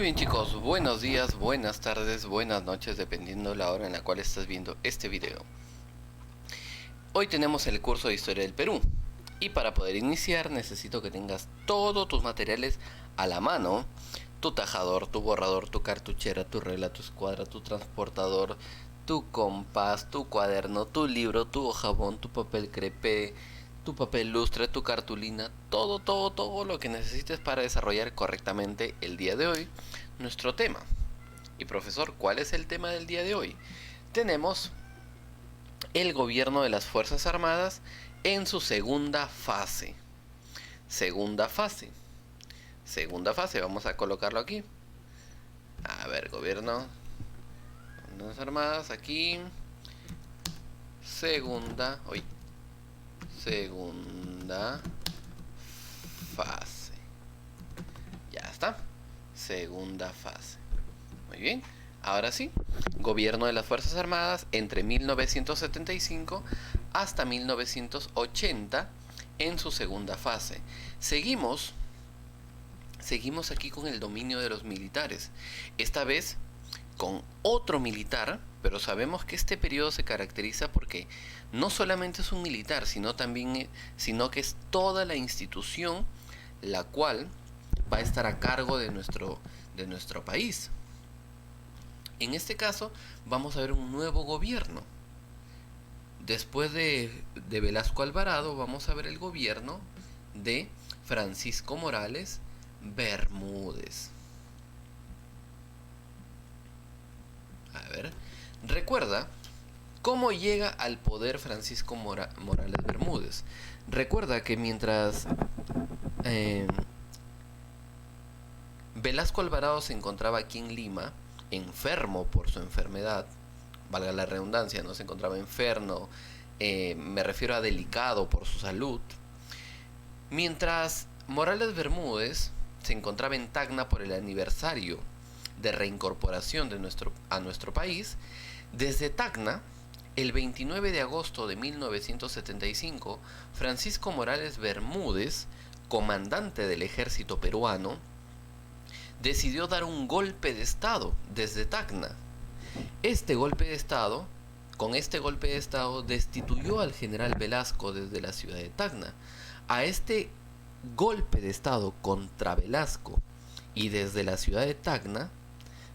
bien chicos, buenos días, buenas tardes, buenas noches, dependiendo la hora en la cual estás viendo este video. Hoy tenemos el curso de Historia del Perú y para poder iniciar necesito que tengas todos tus materiales a la mano. Tu tajador, tu borrador, tu cartuchera, tu regla, tu escuadra, tu transportador, tu compás, tu cuaderno, tu libro, tu hojabón, tu papel crepé, tu papel lustre, tu cartulina, todo lo que necesites para desarrollar correctamente el día de hoy nuestro tema. Y profesor, ¿cuál es el tema del día de hoy? Tenemos el gobierno de las Fuerzas Armadas en su segunda fase. Segunda fase, vamos a colocarlo aquí. A ver, gobierno de las Armadas, aquí. Segunda fase. Ya está. Segunda fase. Muy bien. Ahora sí. Gobierno de las Fuerzas Armadas entre 1975 hasta 1980 en su segunda fase. Seguimos aquí con el dominio de los militares. Esta vez con otro militar, pero sabemos que este periodo se caracteriza porque no solamente es un militar, sino que es toda la institución la cual va a estar a cargo de nuestro país. En este caso vamos a ver un nuevo gobierno. Después de Velasco Alvarado vamos a ver el gobierno de Francisco Morales Bermúdez. A ver, recuerda cómo llega al poder Francisco Morales Bermúdez. Recuerda que mientras Velasco Alvarado se encontraba aquí en Lima, enfermo por su enfermedad, valga la redundancia, no se encontraba enfermo, me refiero a delicado por su salud, mientras Morales Bermúdez se encontraba en Tacna por el aniversario de reincorporación a nuestro país. Desde Tacna, el 29 de agosto de 1975, Francisco Morales Bermúdez, comandante del ejército peruano, decidió dar un golpe de estado desde Tacna. Con este golpe de estado, destituyó al general Velasco desde la ciudad de Tacna. A este golpe de estado contra Velasco y desde la ciudad de Tacna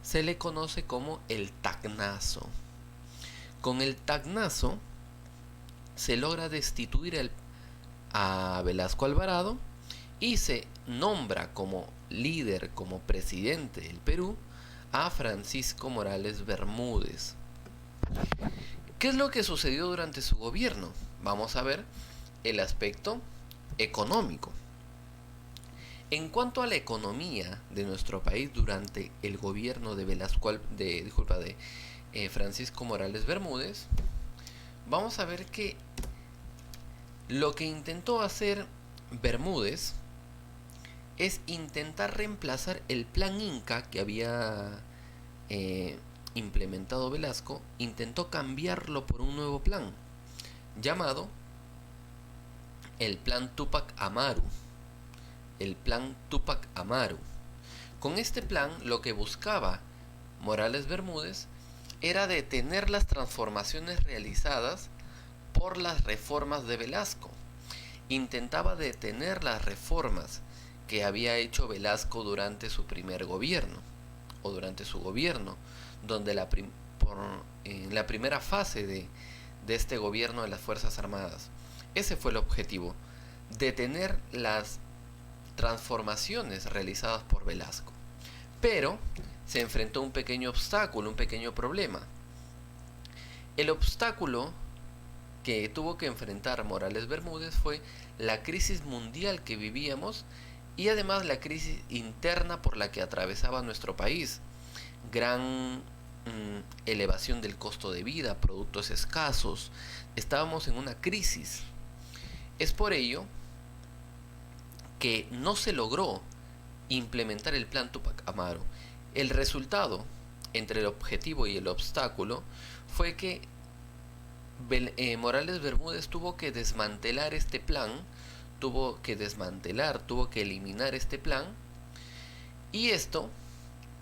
se le conoce como el Tacnazo. Con el Tacnazo se logra destituir a Velasco Alvarado y se nombra como líder, como presidente del Perú, a Francisco Morales Bermúdez. ¿Qué es lo que sucedió durante su gobierno? Vamos a ver el aspecto económico. En cuanto a la economía de nuestro país durante el gobierno de Francisco Morales Bermúdez, vamos a ver que lo que intentó hacer Bermúdez es intentar reemplazar el plan Inca que había implementado Velasco. Intentó cambiarlo por un nuevo plan llamado el plan Túpac Amaru. Con este plan lo que buscaba Morales Bermúdez era detener las transformaciones realizadas por las reformas de Velasco. Intentaba detener las reformas que había hecho Velasco durante su primer gobierno, o durante su gobierno, donde en la primera fase de este gobierno de las Fuerzas Armadas. Ese fue el objetivo, detener las transformaciones realizadas por Velasco. Pero se enfrentó a un pequeño obstáculo, un pequeño problema. El obstáculo que tuvo que enfrentar Morales Bermúdez fue la crisis mundial que vivíamos y además la crisis interna por la que atravesaba nuestro país. Gran elevación del costo de vida, productos escasos. Estábamos en una crisis. Es por ello que no se logró implementar el plan Túpac Amaru. El resultado entre el objetivo y el obstáculo fue que Morales Bermúdez tuvo que desmantelar este plan, tuvo que eliminar este plan, y esto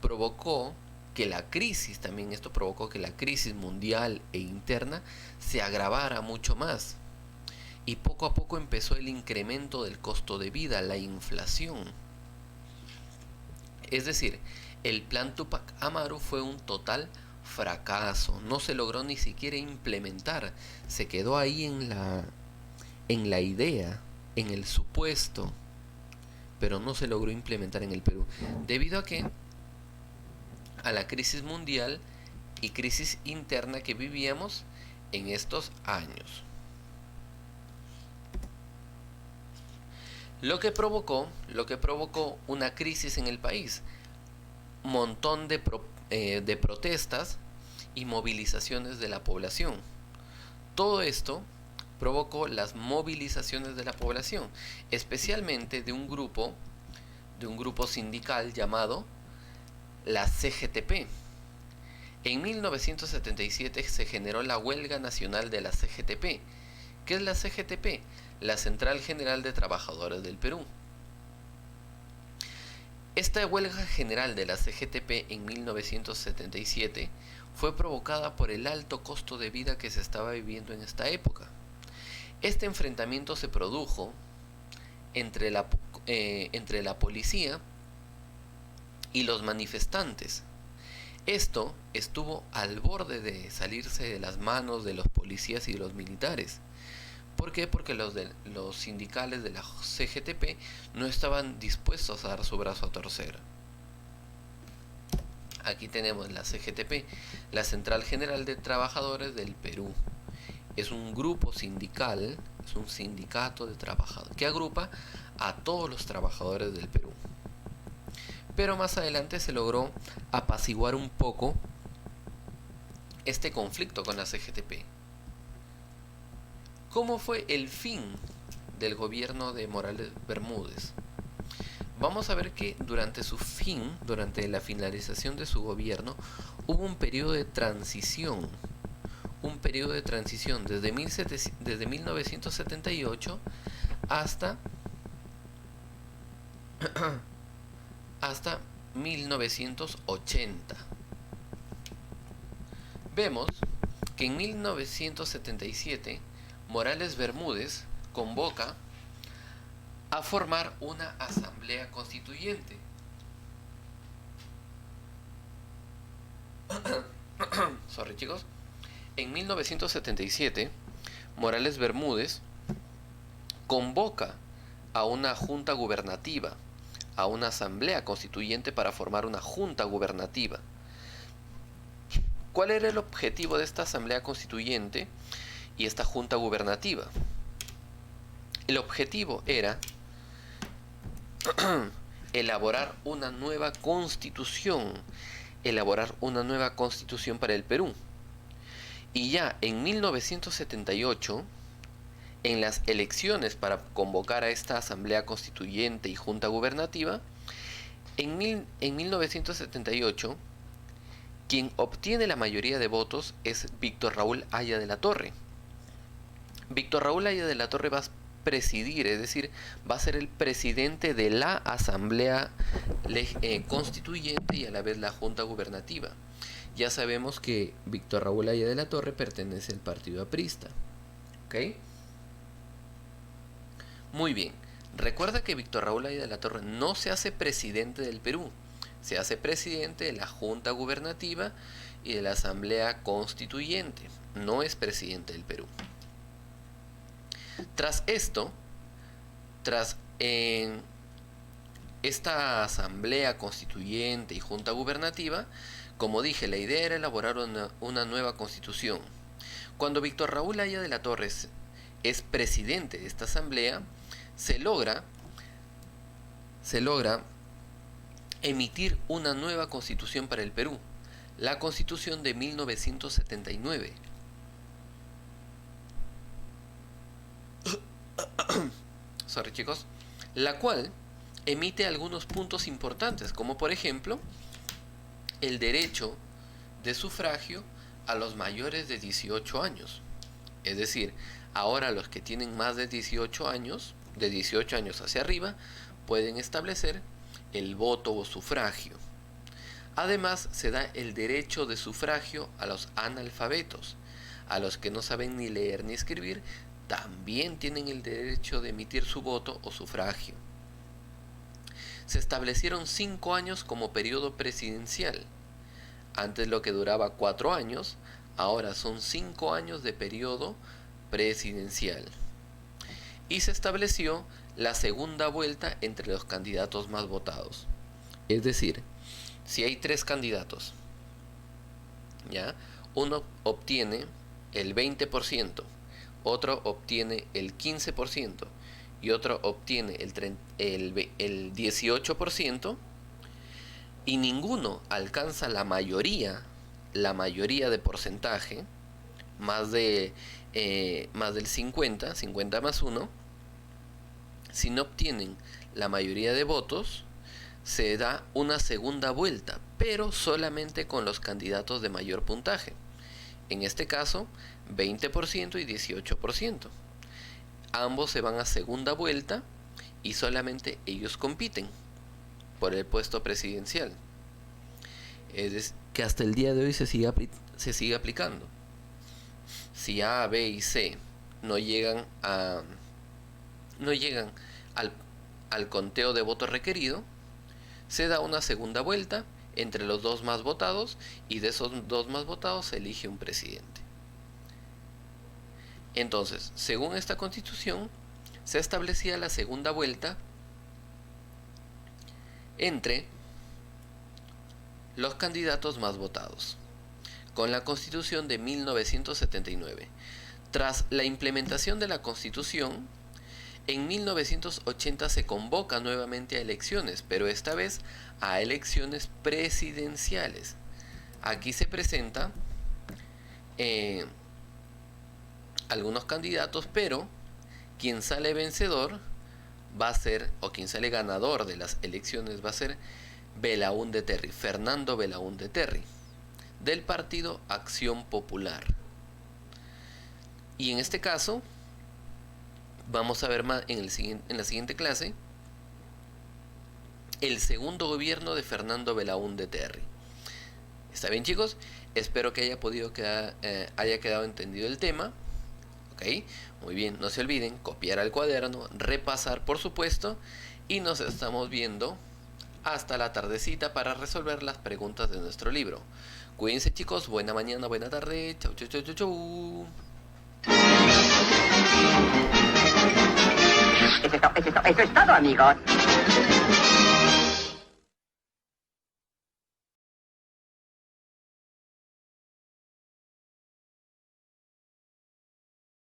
provocó que la crisis, también esto provocó que la crisis mundial e interna se agravara mucho más. Y poco a poco empezó el incremento del costo de vida, la inflación. Es decir, el plan Tupac Amaru fue un total fracaso. No se logró ni siquiera implementar. Se quedó ahí en la idea, en el supuesto, pero no se logró implementar en el Perú. ¿Debido a qué? A la crisis mundial y crisis interna que vivíamos en estos años. Lo que provocó una crisis en el país, montón de protestas y movilizaciones de la población. Todo esto provocó las movilizaciones de la población, especialmente de un grupo sindical llamado la CGTP. En 1977 se generó la huelga nacional de la CGTP. ¿Qué es la CGTP? La Central General de Trabajadores del Perú. Esta huelga general de la CGTP en 1977 fue provocada por el alto costo de vida que se estaba viviendo en esta época. Este enfrentamiento se produjo entre la policía y los manifestantes. Esto estuvo al borde de salirse de las manos de los policías y de los militares. ¿Por qué? Porque los sindicales de la CGTP no estaban dispuestos a dar su brazo a torcer. Aquí tenemos la CGTP, la Central General de Trabajadores del Perú. Es un grupo sindical, es un sindicato de trabajadores que agrupa a todos los trabajadores del Perú. Pero más adelante se logró apaciguar un poco este conflicto con la CGTP. ¿Cómo fue el fin del gobierno de Morales Bermúdez? Vamos a ver que durante la finalización de su gobierno, hubo un periodo de transición. Desde 1978 hasta 1980. Vemos que en 1977 Morales Bermúdez convoca a formar una asamblea constituyente. Sorry, chicos. En 1977, Morales Bermúdez convoca a una junta gubernativa, a una asamblea constituyente para formar una junta gubernativa. ¿Cuál era el objetivo de esta asamblea constituyente y esta junta gubernativa? El objetivo era elaborar una nueva constitución para el Perú. Y ya en 1978, en las elecciones para convocar a esta asamblea constituyente y junta gubernativa, en 1978, quien obtiene la mayoría de votos es Víctor Raúl Haya de la Torre. Víctor Raúl Haya de la Torre va a presidir, es decir, va a ser el presidente de la asamblea constituyente y a la vez la junta gubernativa. Ya sabemos que Víctor Raúl Haya de la Torre pertenece al partido aprista. ¿Ok? Muy bien. Recuerda que Víctor Raúl Haya de la Torre no se hace presidente del Perú. Se hace presidente de la junta gubernativa y de la asamblea constituyente. No es presidente del Perú. Tras esta asamblea constituyente y junta gubernativa, como dije, la idea era elaborar una nueva constitución. Cuando Víctor Raúl Haya de la Torre es presidente de esta asamblea, se logra emitir una nueva constitución para el Perú, la Constitución de 1979. Sorry, chicos. La cual emite algunos puntos importantes, como por ejemplo el derecho de sufragio a los mayores de 18 años. Es decir, ahora los que tienen más de 18 años, de 18 años hacia arriba, pueden establecer el voto o sufragio. Además, se da el derecho de sufragio a los analfabetos. A los que no saben ni leer ni escribir, también tienen el derecho de emitir su voto o sufragio. Se establecieron 5 años como periodo presidencial. Antes lo que duraba 4 años, ahora son 5 años de periodo presidencial. Y se estableció la segunda vuelta entre los candidatos más votados. Es decir, si hay 3 candidatos, ¿ya? Uno obtiene el 20%, otro obtiene el 15% y otro obtiene el 18%, y ninguno alcanza la mayoría de porcentaje, más del 50 más 1, si no obtienen la mayoría de votos, se da una segunda vuelta, pero solamente con los candidatos de mayor puntaje. En este caso, 20% y 18%. Ambos se van a segunda vuelta y solamente ellos compiten por el puesto presidencial. Es que hasta el día de hoy se sigue aplicando. Si A, B y C no llegan al conteo de votos requerido, se da una segunda vuelta entre los 2 más votados, y de esos 2 más votados se elige un presidente. Entonces, según esta constitución, se establecía la segunda vuelta entre los candidatos más votados. Con la Constitución de 1979, tras la implementación de la Constitución, en 1980 se convoca nuevamente a elecciones, pero esta vez a elecciones presidenciales. Aquí se presenta algunos candidatos, pero quien sale vencedor va a ser, o quien sale ganador de las elecciones va a ser Belaúnde Terry, Fernando Belaúnde Terry, del partido Acción Popular. Y en este caso vamos a ver más en la siguiente clase el segundo gobierno de Fernando Belaúnde Terry. ¿Está bien, chicos? Espero que haya quedado entendido el tema. ¿Ok? Muy bien, no se olviden copiar al cuaderno, repasar por supuesto, y nos estamos viendo hasta la tardecita para resolver las preguntas de nuestro libro. Cuídense, chicos, buena mañana, buena tarde, chau, chau, chau, chau, chau. Eso es todo, amigos.